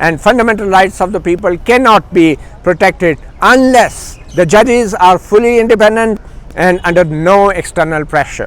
and fundamental rights of the people cannot be protected unless the judges are fully independent and under no external pressure।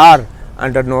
are under no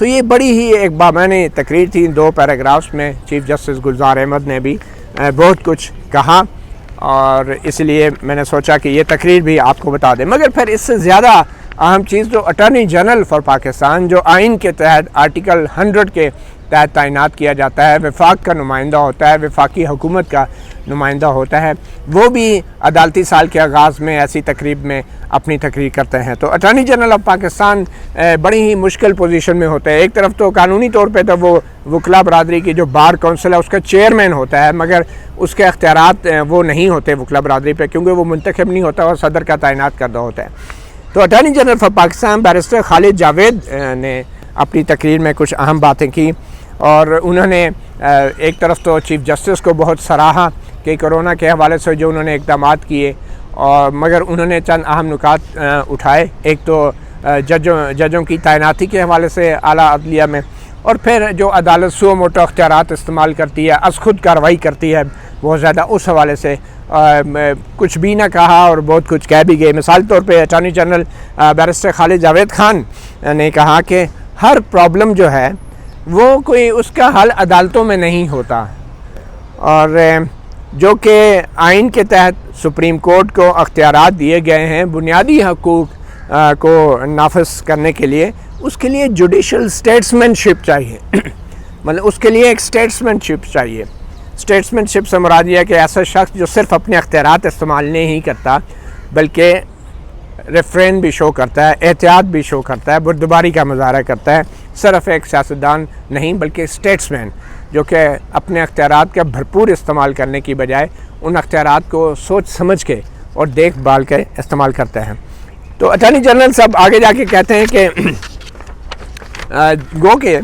تو یہ بڑی ہی ایک بامعنی تقریر تھی. 2 paragraphs میں chief justice Gulzar Ahmed نے بھی بہت کچھ کہا اور اس لیے میں نے سوچا کہ یہ تقریر بھی آپ کو بتا دیں. مگر پھر اس سے زیادہ اہم چیز جو اٹارنی جنرل فار پاکستان جو آئین کے تحت آرٹیکل 100 کے تحت تعینات کیا جاتا ہے, وفاق کا نمائندہ ہوتا ہے, وفاقی حکومت کا نمائندہ ہوتا ہے, وہ بھی عدالتی سال کے آغاز میں ایسی تقریب میں اپنی تقریر کرتے ہیں. تو اٹارنی جنرل آف پاکستان بڑی ہی مشکل پوزیشن میں ہوتا ہے. ایک طرف تو قانونی طور پہ تو وہ وکلا برادری کی جو بار کونسل ہے اس کا چیئرمین ہوتا ہے, مگر اس کے اختیارات وہ نہیں ہوتے وکلا برادری پہ, کیونکہ وہ منتخب نہیں ہوتا اور صدر کا تعینات کردہ ہوتا ہے. تو attorney general for Pakistan barrister Khalid Javed نے اپنی تقریر میں کچھ اہم باتیں کی اور انہوں نے ایک طرف تو چیف جسٹس کو بہت سراہا کہ کرونا کے حوالے سے جو انہوں نے اقدامات کیے, اور مگر انہوں نے چند اہم نکات اٹھائے. ایک تو ججوں کی تعیناتی کے حوالے سے اعلیٰ عدلیہ میں, اور پھر جو عدالت سو موٹو اختیارات استعمال کرتی ہے, از خود کارروائی کرتی ہے بہت زیادہ, اس حوالے سے کچھ بھی نہ کہا اور بہت کچھ کہہ بھی گئے. مثال طور پہ attorney general barrister Khalid Javed Khan نے کہا کہ ہر پرابلم جو ہے وہ کوئی اس کا حل عدالتوں میں نہیں ہوتا, اور جو کہ آئین کے تحت سپریم کورٹ کو اختیارات دیے گئے ہیں بنیادی حقوق کو نافذ کرنے کے لیے, اس کے لیے جوڈیشل اسٹیٹسمین شپ چاہیے. مطلب اس کے لیے ایک اسٹیٹسمین شپ چاہیے. اسٹیٹسمین شپ سے مراد یہ ہے کہ ایسا شخص جو صرف اپنے اختیارات استعمال نہیں کرتا بلکہ ریفرین بھی شو کرتا ہے, احتیاط بھی شو کرتا ہے, بردباری کا مظاہرہ کرتا ہے, صرف ایک سیاستدان نہیں بلکہ اسٹیٹسمین جو کہ اپنے اختیارات کا بھرپور استعمال کرنے کی بجائے ان اختیارات کو سوچ سمجھ کے اور دیکھ بھال کے استعمال کرتے ہیں. تو اٹارنی جنرل صاحب آگے جا کے کہتے ہیں کہ گو کہ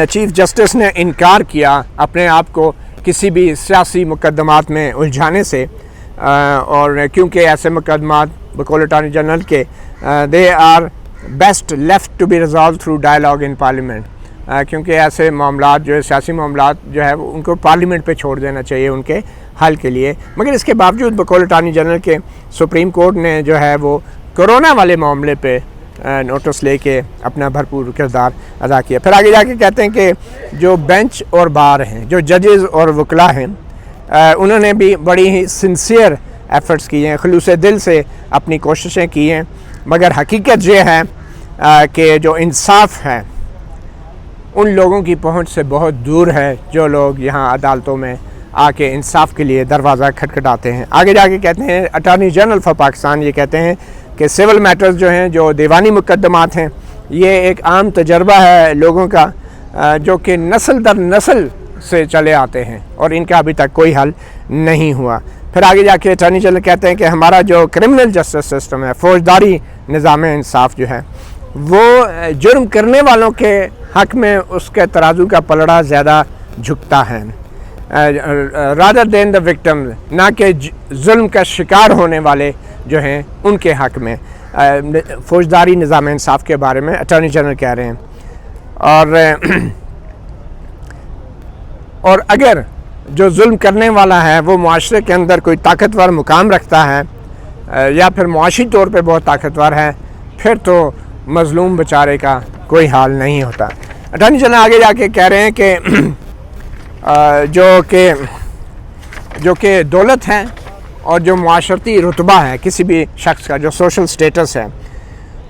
چیف جسٹس نے انکار کیا اپنے آپ کو کسی بھی سیاسی مقدمات میں الجھانے سے, اور کیونکہ ایسے مقدمات بقول اٹارنی جنرل کے they are best left to be resolve through dialogue in parliament, کیونکہ ایسے معاملات جو ہے سیاسی معاملات جو ہے ان کو پارلیمنٹ پہ چھوڑ دینا چاہیے ان کے حل کے لیے. مگر اس کے باوجود بقول اٹارنی جنرل کے سپریم کورٹ نے جو ہے وہ کرونا والے معاملے پہ نوٹس لے کے اپنا بھرپور کردار ادا کیا. پھر آگے جا کے کہتے ہیں کہ جو بینچ اور بار ہیں, جو ججز اور وکلا ہیں, انہوں نے بھی بڑی ہی سنسیئر ایفرٹس کیے ہیں, خلوص دل سے اپنی کوششیں کی ہیں, مگر حقیقت یہ ہے کہ جو انصاف ہے ان لوگوں کی پہنچ سے بہت دور ہے جو لوگ یہاں عدالتوں میں آ کے انصاف کے لیے دروازہ کھٹکھٹاتے ہیں. آگے جا کے کہتے ہیں اٹارنی جنرل فار پاکستان یہ کہتے ہیں کہ سول میٹرز جو ہیں, جو دیوانی مقدمات ہیں, یہ ایک عام تجربہ ہے لوگوں کا جو کہ نسل در نسل سے چلے آتے ہیں اور ان کا ابھی تک کوئی حل نہیں ہوا. پھر آگے جا کے اٹارنی جنرل کہتے ہیں کہ ہمارا جو کرمنل جسٹس سسٹم ہے, فوجداری نظام انصاف جو ہے, وہ جرم کرنے والوں کے حق میں اس کے ترازو کا پلڑا زیادہ جھکتا ہے رادر دین دا وکٹم, نہ کہ ظلم کا شکار ہونے والے جو ہیں ان کے حق میں. فوجداری نظام انصاف کے بارے میں اٹارنی جنرل کہہ رہے ہیں. اور اگر جو ظلم کرنے والا ہے وہ معاشرے کے اندر کوئی طاقتور مقام رکھتا ہے یا پھر معاشی طور پہ بہت طاقتور ہے, پھر تو مظلوم بیچارے کا کوئی حال نہیں ہوتا. اٹارنی جنرل آگے جا کے کہہ رہے ہیں کہ جو کہ دولت ہے اور جو معاشرتی رتبہ ہے کسی بھی شخص کا, جو سوشل سٹیٹس ہے,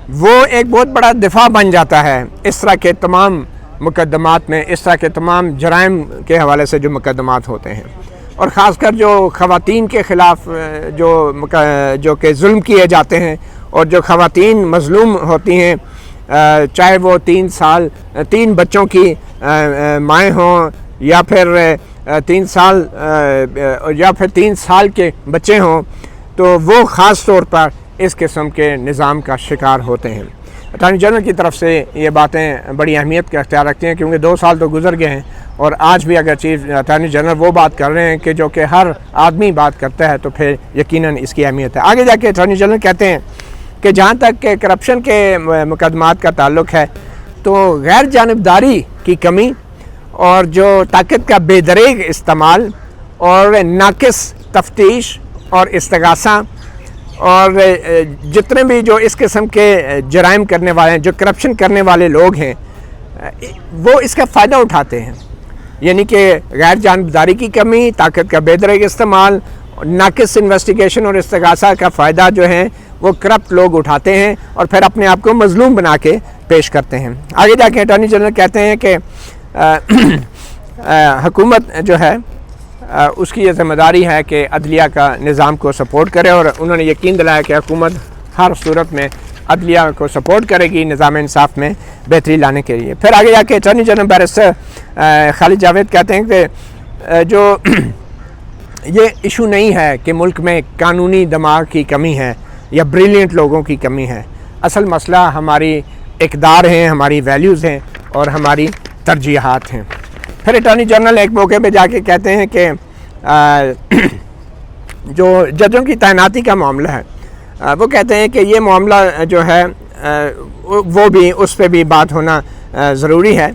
وہ ایک بہت بڑا دفاع بن جاتا ہے اس طرح کے تمام مقدمات میں, اس طرح کے تمام جرائم کے حوالے سے جو مقدمات ہوتے ہیں, اور خاص کر جو خواتین کے خلاف جو کہ ظلم کیے جاتے ہیں اور جو خواتین مظلوم ہوتی ہیں, چاہے وہ 3 بچوں کی مائیں ہوں یا پھر 3 سال کے بچے ہوں, تو وہ خاص طور پر اس قسم کے نظام کا شکار ہوتے ہیں. اٹارنی جنرل کی طرف سے یہ باتیں بڑی اہمیت کا اختیار رکھتی ہیں, کیونکہ 2 سال تو گزر گئے ہیں اور آج بھی اگر چیف اٹارنی جنرل وہ بات کر رہے ہیں کہ جو کہ ہر آدمی بات کرتا ہے, تو پھر یقیناً اس کی اہمیت ہے. آگے جا کے اٹارنی جنرل کہتے ہیں کہ جہاں تک کہ کرپشن کے مقدمات کا تعلق ہے, تو غیر جانبداری کی کمی اور جو طاقت کا بے دریغ استعمال اور ناقص تفتیش اور استغاثہ اور جتنے بھی جو اس قسم کے جرائم کرنے والے ہیں, جو کرپشن کرنے والے لوگ ہیں, وہ اس کا فائدہ اٹھاتے ہیں، یعنی کہ غیر جانبداری کی کمی، طاقت کا بے دریغ استعمال، ناقص انویسٹیگیشن اور استغاثہ کا فائدہ جو ہے وہ کرپٹ لوگ اٹھاتے ہیں اور پھر اپنے آپ کو مظلوم بنا کے پیش کرتے ہیں۔ آگے جا کے اٹارنی جنرل کہتے ہیں کہ حکومت جو ہے اس کی یہ ذمہ داری ہے کہ عدلیہ کا نظام کو سپورٹ کرے، اور انہوں نے یقین دلایا کہ حکومت ہر صورت میں عدلیہ کو سپورٹ کرے گی نظام انصاف میں بہتری لانے کے لیے۔ پھر آگے جا کے attorney general barrister Khalid Javed کہتے ہیں کہ جو یہ ایشو نہیں ہے کہ ملک میں قانونی دماغ کی کمی ہے یا بریلینٹ لوگوں کی کمی ہے، اصل مسئلہ ہماری اقدار ہیں، ہماری ویلیوز ہیں اور ہماری ترجیحات ہیں۔ پھر اٹارنی جنرل ایک موقع پہ جا کے کہتے ہیں کہ جو ججوں کی تعیناتی کا معاملہ ہے، وہ کہتے ہیں کہ یہ معاملہ جو ہے وہ بھی اس پہ بھی بات ہونا ضروری ہے،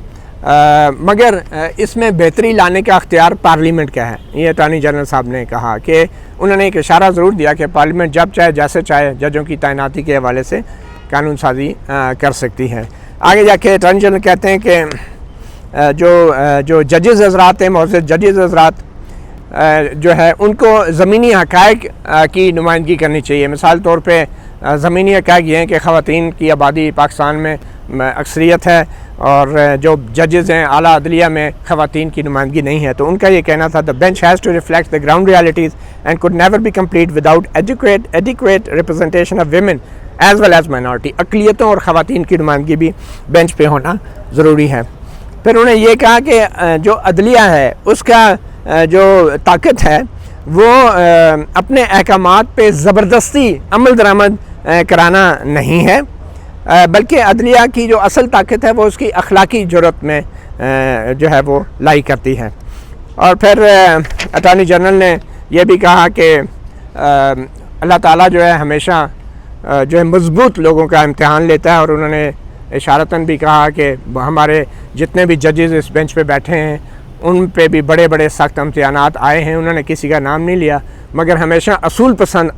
مگر اس میں بہتری لانے کا اختیار پارلیمنٹ کا ہے۔ یہ اٹارنی جنرل صاحب نے کہا کہ انہوں نے ایک اشارہ ضرور دیا کہ پارلیمنٹ جب چاہے جیسے چاہے ججوں کی تعیناتی کے حوالے سے قانون سازی کر سکتی ہے۔ آگے جا کے اٹارنی جنرل کہتے ہیں کہ جو ججز حضرات ہیں، معزز ججز حضرات جو ہے ان کو زمینی حقائق کی نمائندگی کرنی چاہیے۔ مثال طور پہ زمینی حقائق یہ ہیں کہ خواتین کی آبادی پاکستان میں اکثریت ہے اور جو ججز ہیں اعلیٰ عدلیہ میں خواتین کی نمائندگی نہیں ہے، تو ان کا یہ کہنا تھا the bench has to reflect the ground realities and could never be complete without adequate representation of women as well as minority۔ اقلیتوں اور خواتین کی نمائندگی بھی بینچ پہ ہونا ضروری ہے۔ پھر انہوں نے یہ کہا کہ جو عدلیہ ہے اس کا جو طاقت ہے وہ اپنے احکامات پہ زبردستی عمل درآمد کرانا نہیں ہے، بلکہ عدلیہ کی جو اصل طاقت ہے وہ اس کی اخلاقی جرات میں جو ہے وہ لائی کرتی ہے۔ اور پھر اٹارنی جنرل نے یہ بھی کہا کہ اللہ تعالیٰ جو ہے ہمیشہ جو ہے مضبوط لوگوں کا امتحان لیتا ہے، اور انہوں نے اشارتاً بھی کہا کہ ہمارے جتنے بھی ججز اس بینچ پہ بیٹھے ہیں ان پہ بھی بڑے بڑے سخت امتحانات آئے ہیں۔ انہوں نے کسی کا نام نہیں لیا، مگر ہمیشہ اصول پسند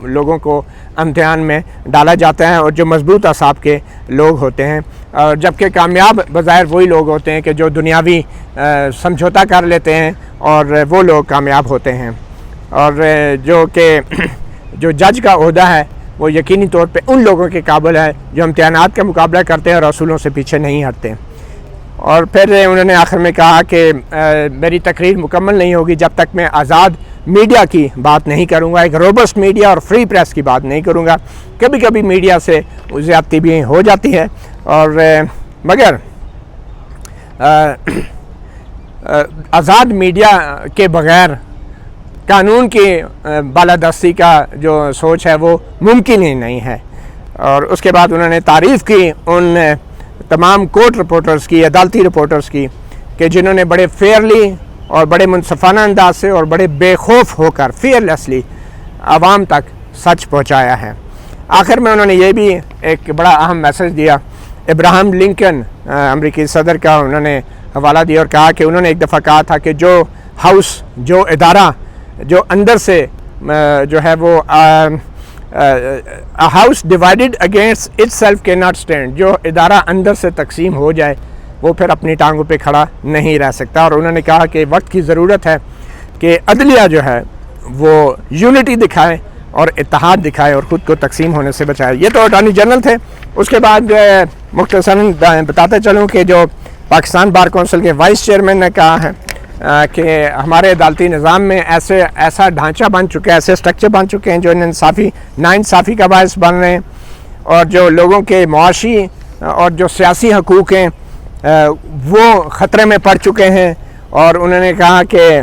لوگوں کو امتحان میں ڈالا جاتا ہے، اور جو مضبوط اعصاب کے لوگ ہوتے ہیں، اور جبکہ کامیاب بظاہر وہی لوگ ہوتے ہیں کہ جو دنیاوی سمجھوتا کر لیتے ہیں، اور وہ لوگ کامیاب ہوتے ہیں۔ اور جو جج کا عہدہ ہے وہ یقینی طور پہ ان لوگوں کے قابل ہے جو امتحانات کا مقابلہ کرتے ہیں اور اصولوں سے پیچھے نہیں ہٹتے۔ اور پھر انہوں نے آخر میں کہا کہ میری تقریر مکمل نہیں ہوگی جب تک میں آزاد میڈیا کی بات نہیں کروں گا، ایک روبسٹ میڈیا اور فری پریس کی بات نہیں کروں گا۔ کبھی کبھی میڈیا سے زیادتی بھی ہو جاتی ہے، اور مگر آزاد میڈیا کے بغیر قانون کی بالادستی کا جو سوچ ہے وہ ممکن ہی نہیں ہے۔ اور اس کے بعد انہوں نے تعریف کی ان تمام کورٹ رپورٹرز کی، عدالتی رپورٹرز کی، کہ جنہوں نے بڑے فیئرلی اور بڑے منصفانہ انداز سے اور بڑے بے خوف ہو کر فیئرلیسلی عوام تک سچ پہنچایا ہے۔ آخر میں انہوں نے یہ بھی ایک بڑا اہم میسج دیا، ابراہم لنکن امریکی صدر کا انہوں نے حوالہ دیا اور کہا کہ انہوں نے ایک دفعہ کہا تھا کہ جو ہاؤس، جو ادارہ جو اندر سے جو ہے وہ house divided against it self کی ناٹ اسٹینڈ، جو ادارہ اندر سے تقسیم ہو جائے وہ پھر اپنی ٹانگوں پہ کھڑا نہیں رہ سکتا۔ اور انہوں نے کہا کہ وقت کی ضرورت ہے کہ عدلیہ جو ہے وہ یونٹی دکھائے اور اتحاد دکھائے اور خود کو تقسیم ہونے سے بچائے۔ یہ تو اٹارنی جنرل تھے۔ اس کے بعد مختصراً بتاتے چلوں کہ جو پاکستان بار کونسل کے وائس چیئرمین نے کہا ہے کہ ہمارے عدالتی نظام میں ایسا ڈھانچہ بن چکا ہے، ایسے اسٹرکچر بن چکے ہیں جو ناانصافی کا باعث بن رہے ہیں، اور جو لوگوں کے معاشی اور جو سیاسی حقوق ہیں وہ خطرے میں پڑ چکے ہیں۔ اور انہوں نے کہا کہ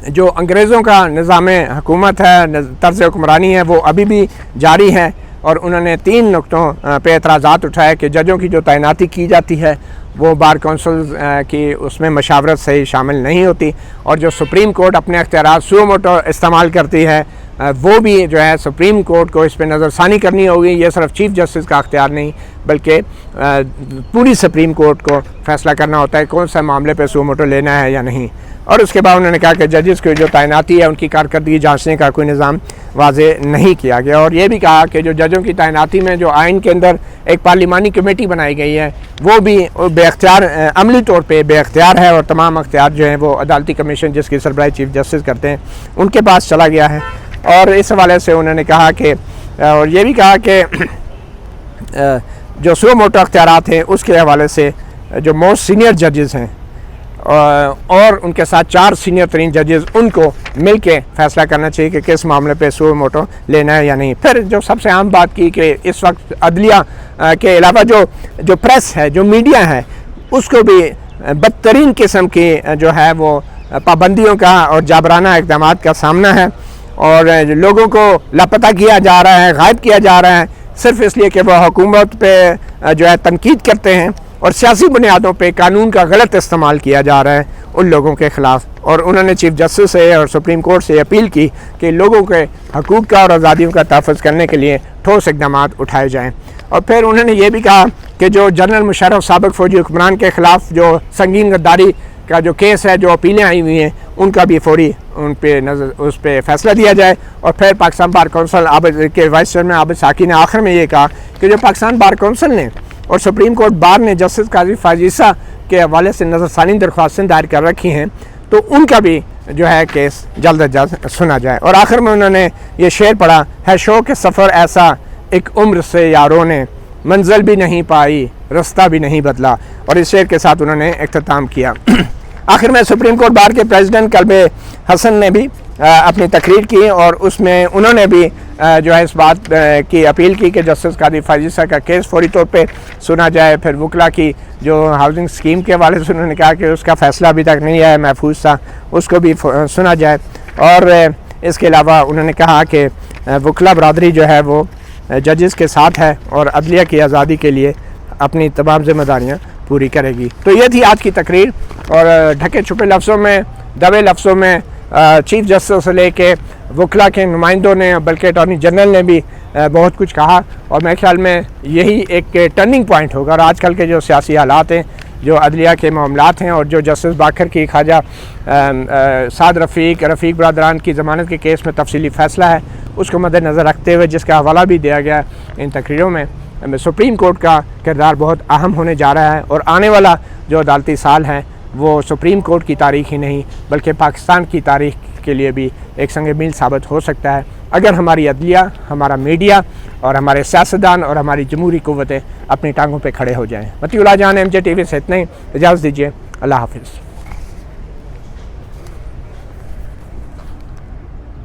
جو انگریزوں کا نظام حکومت ہے، طرز حکمرانی ہے، وہ ابھی بھی جاری ہے۔ اور انہوں نے 3 نقطوں پہ اعتراضات اٹھائے کہ ججوں کی جو تعیناتی کی جاتی ہے وہ بار کونسل کی اس میں مشاورت سے ہی شامل نہیں ہوتی، اور جو سپریم کورٹ اپنے اختیارات سو موٹو استعمال کرتی ہے وہ بھی جو ہے سپریم کورٹ کو اس پہ نظر ثانی کرنی ہوگی. یہ صرف چیف جسٹس کا اختیار نہیں بلکہ پوری سپریم کورٹ کو فیصلہ کرنا ہوتا ہے کون سا معاملے پہ سو موٹو لینا ہے یا نہیں. اور اس کے بعد انہوں نے کہا کہ ججز کی جو تعیناتی ہے ان کی کارکردگی جانچنے کا کوئی نظام واضح نہیں کیا گیا. اور یہ بھی کہا کہ جو ججوں کی تعیناتی میں جو آئین کے اندر ایک پارلیمانی کمیٹی بنائی گئی ہے وہ بھی بے اختیار عملی طور پہ بے اختیار ہے, اور تمام اختیار جو ہیں وہ عدالتی کمیشن جس کی سربراہی چیف جسٹس کرتے ہیں ان کے پاس چلا گیا ہے. اور اس حوالے سے انہوں نے کہا کہ اور یہ بھی کہا کہ جو سو موٹو اختیارات ہیں اس کے حوالے سے جو موسٹ سینئر ججز ہیں اور ان کے ساتھ 4 سینئر ترین ججز ان کو مل کے فیصلہ کرنا چاہیے کہ کس معاملے پہ سو موٹو لینا ہے یا نہیں. پھر جو سب سے عام بات کی کہ اس وقت عدلیہ کے علاوہ جو پریس ہے جو میڈیا ہے اس کو بھی بدترین قسم کی جو ہے وہ پابندیوں کا اور جابرانہ اقدامات کا سامنا ہے, اور لوگوں کو لاپتہ کیا جا رہا ہے, غائب کیا جا رہا ہے صرف اس لیے کہ وہ حکومت پہ جو ہے تنقید کرتے ہیں, اور سیاسی بنیادوں پہ قانون کا غلط استعمال کیا جا رہا ہے ان لوگوں کے خلاف. اور انہوں نے چیف جسٹس سے اور سپریم کورٹ سے اپیل کی کہ لوگوں کے حقوق کا اور آزادیوں کا تحفظ کرنے کے لیے ٹھوس اقدامات اٹھائے جائیں. اور پھر انہوں نے یہ بھی کہا کہ جو جنرل مشرف سابق فوجی حکمران کے خلاف جو سنگین غداری کا جو کیس ہے جو اپیلیں آئی ہوئی ہیں ان کا بھی فوری اس پہ فیصلہ دیا جائے. اور پھر پاکستان بار کونسل کے وائس چیئرمین عابد ساکی نے آخر میں یہ کہا کہ جو پاکستان بار کونسل نے اور سپریم کورٹ بار نے جسٹس قاضی فائز عیسیٰ کے حوالے سے نظر ثانی درخواستیں دائر کر رکھی ہیں تو ان کا بھی جو ہے کیس جلد از جلد سنا جائے. اور آخر میں انہوں نے یہ شعر پڑھا ہے شوق سفر ایسا ایک عمر سے یاروں نے منزل بھی نہیں پائی رستہ بھی نہیں بدلا, اور اس شعر کے ساتھ انہوں نے اختتام کیا. آخر میں سپریم کورٹ بار کے پریزیڈنٹ کلب حسن نے بھی اپنی تقریر کی اور اس میں انہوں نے بھی جو ہے اس بات کی اپیل کی کہ جسٹس قاضی فائز عیسیٰ کا کیس فوری طور پہ سنا جائے. پھر وکلا کی جو ہاؤسنگ اسکیم کے حوالے سے انہوں نے کہا کہ اس کا فیصلہ ابھی تک نہیں آیا, محفوظ تھا, اس کو بھی سنا جائے. اور اس کے علاوہ انہوں نے کہا کہ وکلا برادری جو ہے وہ ججز کے ساتھ ہے اور عدلیہ کی آزادی کے لیے اپنی تمام ذمہ داریاں پوری کرے گی. تو یہ تھی آج کی تقریر, اور ڈھکے چھپے لفظوں میں دبے لفظوں میں چیف جسٹس سے لے کے وکلا کے نمائندوں نے بلکہ اٹارنی جنرل نے بھی بہت کچھ کہا, اور میرے خیال میں یہی ایک ٹرننگ پوائنٹ ہوگا. اور آج کل کے جو سیاسی حالات ہیں, جو عدلیہ کے معاملات ہیں, اور جو جسٹس باقر کی خواجہ سعد رفیق برادران کی ضمانت کے کیس میں تفصیلی فیصلہ ہے, اس کو مد نظر رکھتے ہوئے جس کا حوالہ بھی دیا گیا ان تقریروں میں, سپریم کورٹ کا کردار بہت اہم ہونے جا رہا ہے. اور آنے والا جو عدالتی سال ہے وہ سپریم کورٹ کی تاریخ ہی نہیں بلکہ پاکستان کی تاریخ کے لیے بھی ایک سنگ میل ثابت ہو سکتا ہے اگر ہماری عدلیہ, ہمارا میڈیا اور ہمارے سیاستدان اور ہماری جمہوری قوتیں اپنی ٹانگوں پہ کھڑے ہو جائیں. مطیع اللہ جان MJ TV سے اتنے اجازت دیجیے. اللہ حافظ.